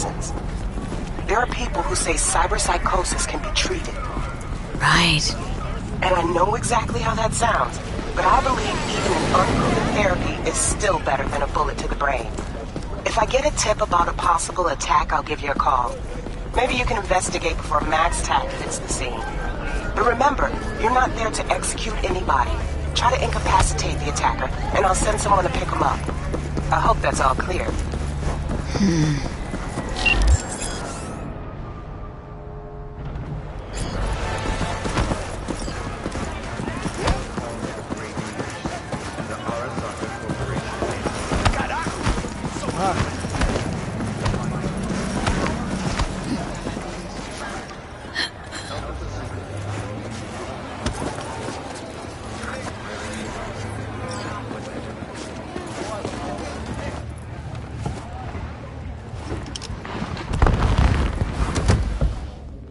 reasons. There are people who say cyberpsychosis can be treated. Right. And I know exactly how that sounds, but I believe even an unproven therapy is still better than a bullet to the brain. If I get a tip about a possible attack, I'll give you a call. Maybe you can investigate before Max Tack hits the scene. But remember, you're not there to execute anybody. Try to incapacitate the attacker, and I'll send someone to pick him up. I hope that's all clear.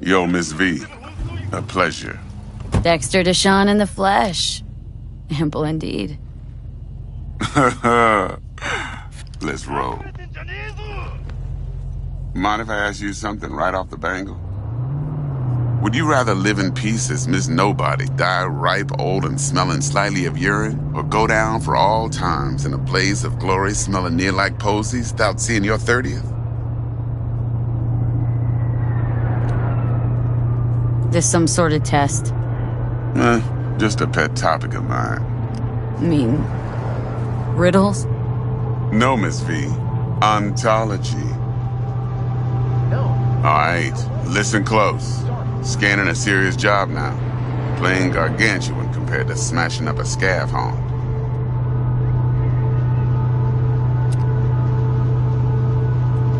Yo, Miss V. A pleasure. Dexter Deshawn in the flesh. Ample indeed. Let's roll. Mind if I ask you something right off the bangle? Would you rather live in peace as Miss Nobody, die ripe, old, and smelling slightly of urine, or go down for all times in a blaze of glory smelling near like posies without seeing your 30th? This some sort of test? Just a pet topic of mine. I mean, riddles? No, Miss V. Ontology. No. Alright, listen close. Scanning a serious job now. Playing gargantuan compared to smashing up a scav haunt.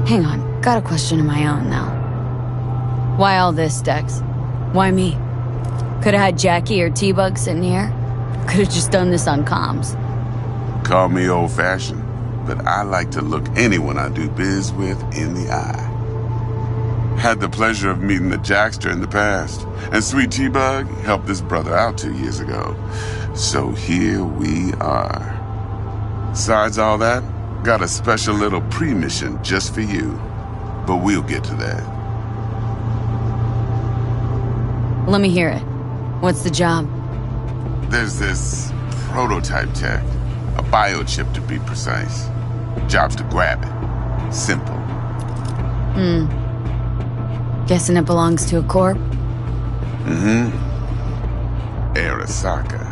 Hang on, got a question of my own now. Why all this, Dex? Why me? Could've had Jackie or T-Bug sitting here. Could've just done this on comms. Call me old-fashioned, but I like to look anyone I do biz with in the eye. Had the pleasure of meeting the Jackster in the past, and sweet T-Bug helped this brother out 2 years ago. So here we are. Besides all that, got a special little pre-mission just for you. But we'll get to that. Let me hear it. What's the job? There's this prototype tech, a biochip to be precise. Job's to grab it. Simple. Guessing it belongs to a corp? Arasaka.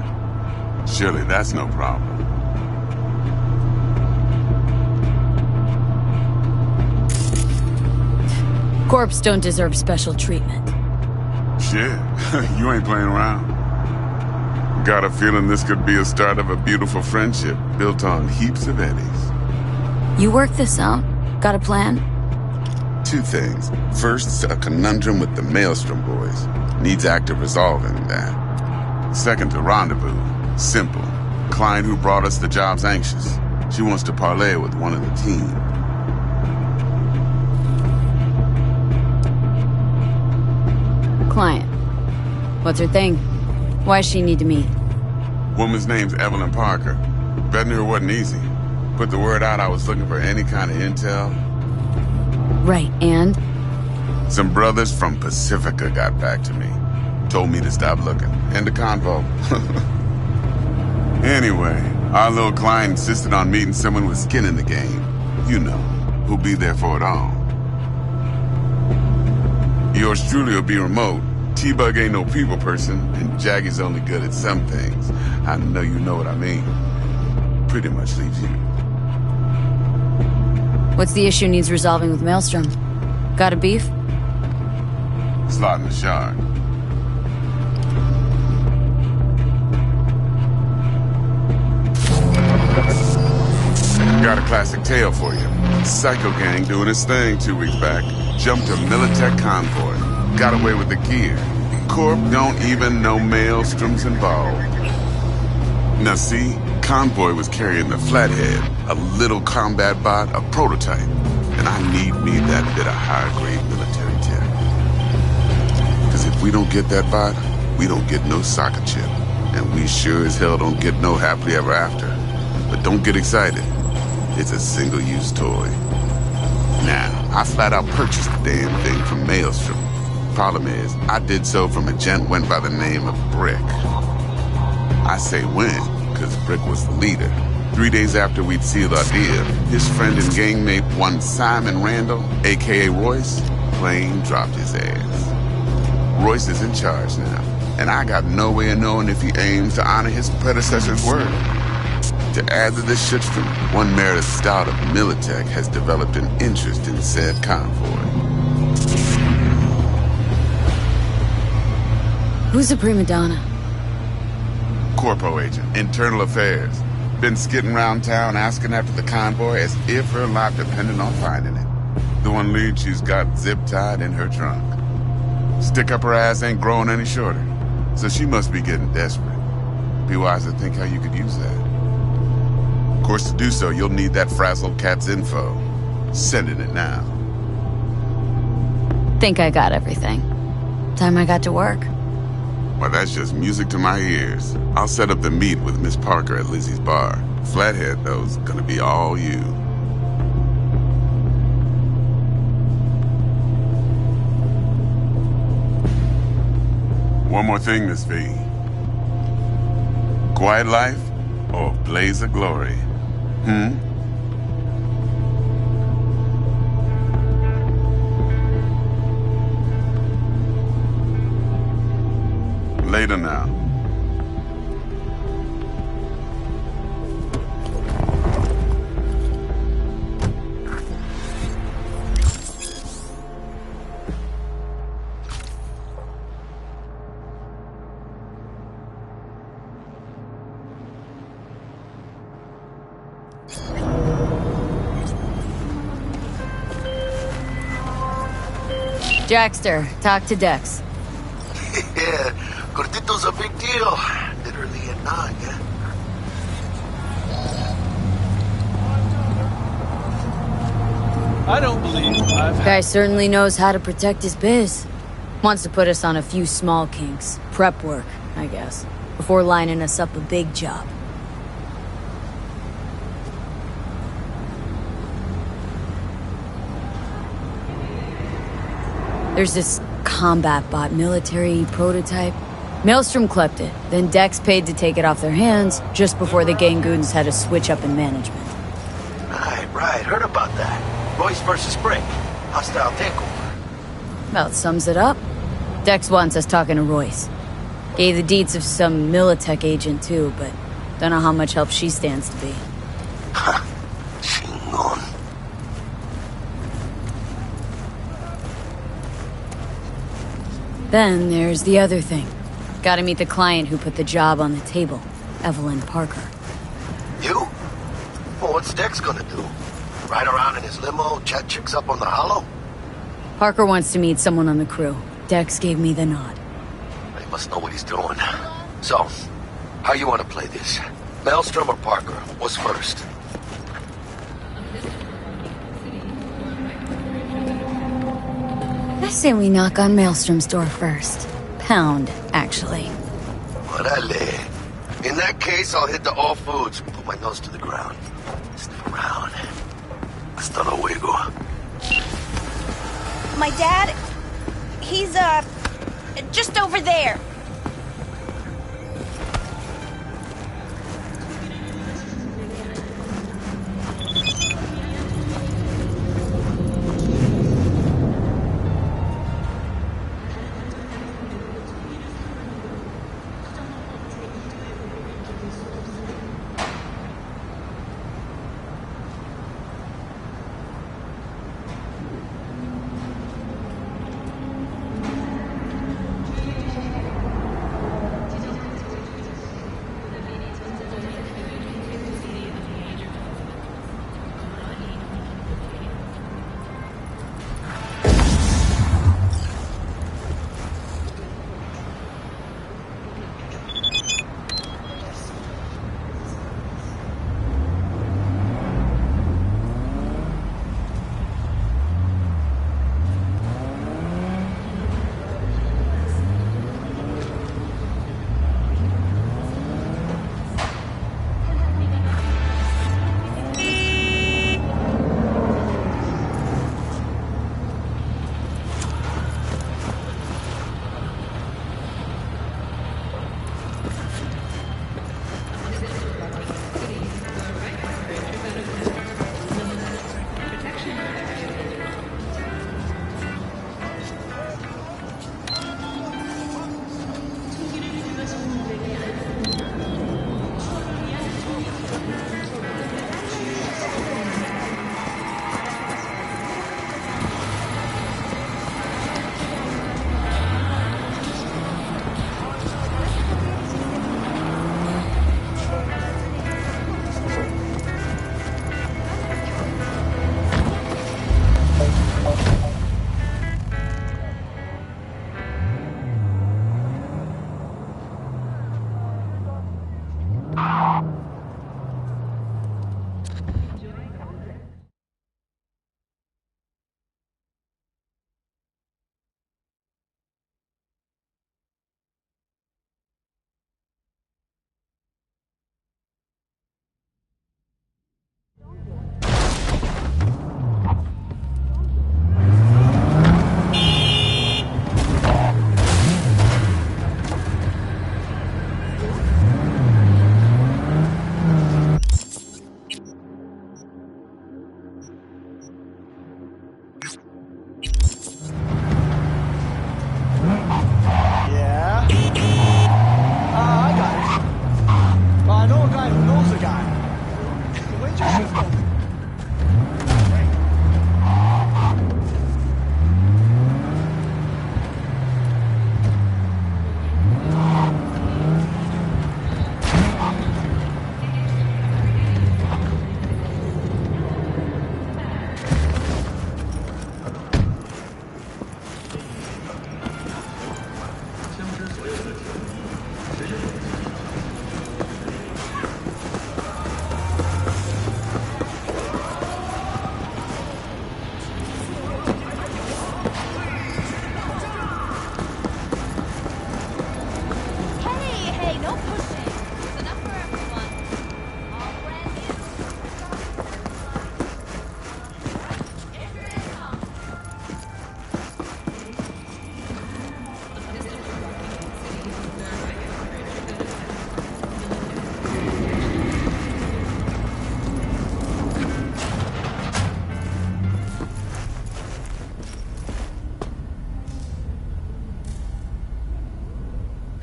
Surely that's no problem. Corps don't deserve special treatment. Shit, you ain't playing around. Got a feeling this could be a start of a beautiful friendship built on heaps of eddies. You work this out? Got a plan? 2 things. First, a conundrum with the Maelstrom boys. Needs active resolving that. Second, a rendezvous. Simple. Client who brought us the job's anxious. She wants to parlay with one of the team. Client. What's her thing? Why does she need to meet? Woman's name's Evelyn Parker. Betting her wasn't easy. Put the word out I was looking for any kind of intel. Right, and? Some brothers from Pacifica got back to me. Told me to stop looking. End of convo. Anyway, our little client insisted on meeting someone with skin in the game. You know, who'll be there for it all. Yours truly will be remote. T-Bug ain't no people person, and Jaggy's only good at some things. I know you know what I mean. Pretty much leaves you. What's the issue needs resolving with Maelstrom? Got a beef? Slotting the shard. Got a classic tale for you. Psycho Gang doing its thing 2 weeks back. Jumped a Militech convoy. Got away with the gear. Corp don't even know Maelstrom's involved. Now see, convoy was carrying the Flathead, a little combat bot, a prototype. And I need me that bit of high-grade military tech. Because if we don't get that bot, we don't get no soccer chip. And we sure as hell don't get no happily ever after. But don't get excited. It's a single-use toy. Now, I flat out purchased the damn thing from Maelstrom. Problem is, I did so from a gent went by the name of Brick. I say when, because Brick was the leader. 3 days after we'd sealed our deal, his friend and gangmate, one Simon Randall, a.k.a. Royce, plain dropped his ass. Royce is in charge now, and I got no way of knowing if he aims to honor his predecessor's word. To add to this shitstorm, one Meredith Stout of Militech has developed an interest in said convoy. Who's the prima donna? Corpo agent, internal affairs. Been skidding around town asking after the convoy as if her life depended on finding it. The one lead she's got zip-tied in her trunk. Stick up her ass ain't growing any shorter, so she must be getting desperate. Be wise to think how you could use that. Of course, to do so, you'll need that frazzled cat's info. Sending it now. Think I got everything. Time I got to work. Well, that's just music to my ears. I'll set up the meet with Miss Parker at Lizzie's bar. Flathead, though's gonna be all you. One more thing, Miss V. Quiet life or blaze of glory? Later now. Jackster, talk to Dex. Yeah, Cortito's a big deal. Literally and not, yeah. I don't believe I've had... Guy certainly knows how to protect his biz. Wants to put us on a few small kinks. Prep work, I guess. Before lining us up a big job. There's this combat bot military prototype. Maelstrom clept it, then Dex paid to take it off their hands just before the Gangoons had a switch up in management. Right. Heard about that. Royce versus Brick. Hostile takeover. About sums it up. Dex wants us talking to Royce. Gave the deets of some Militech agent too, but don't know how much help she stands to be. Ha. Chingon. Then there's the other thing. Gotta meet the client who put the job on the table, Evelyn Parker. You? Well, what's Dex gonna do? Ride around in his limo, chat chicks up on the hollow? Parker wants to meet someone on the crew. Dex gave me the nod. He must know what he's doing. So, how you want to play this? Maelstrom or Parker? What's first? I say we knock on Maelstrom's door first. Pound, actually. Orale. In that case, I'll hit the all foods and put my nose to the ground. Sniff around. Hasta luego. My dad, he's, just over there.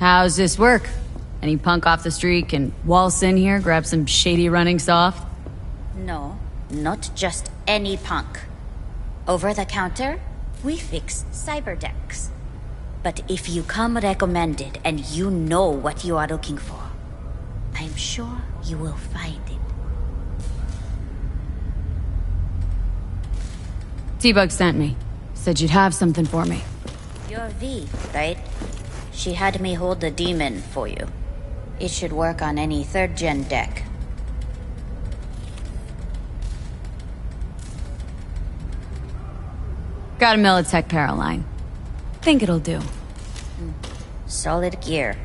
How's this work? Any punk off the street can waltz in here, grab some shady running soft? No, not just any punk. Over the counter, we fix cyber decks. But if you come recommended and you know what you are looking for, I'm sure you will find it. T-Bug sent me. Said you'd have something for me. You're V, right? She had me hold the demon for you. It should work on any 3rd gen deck. Got a Militech Paraline. Think it'll do. Solid gear.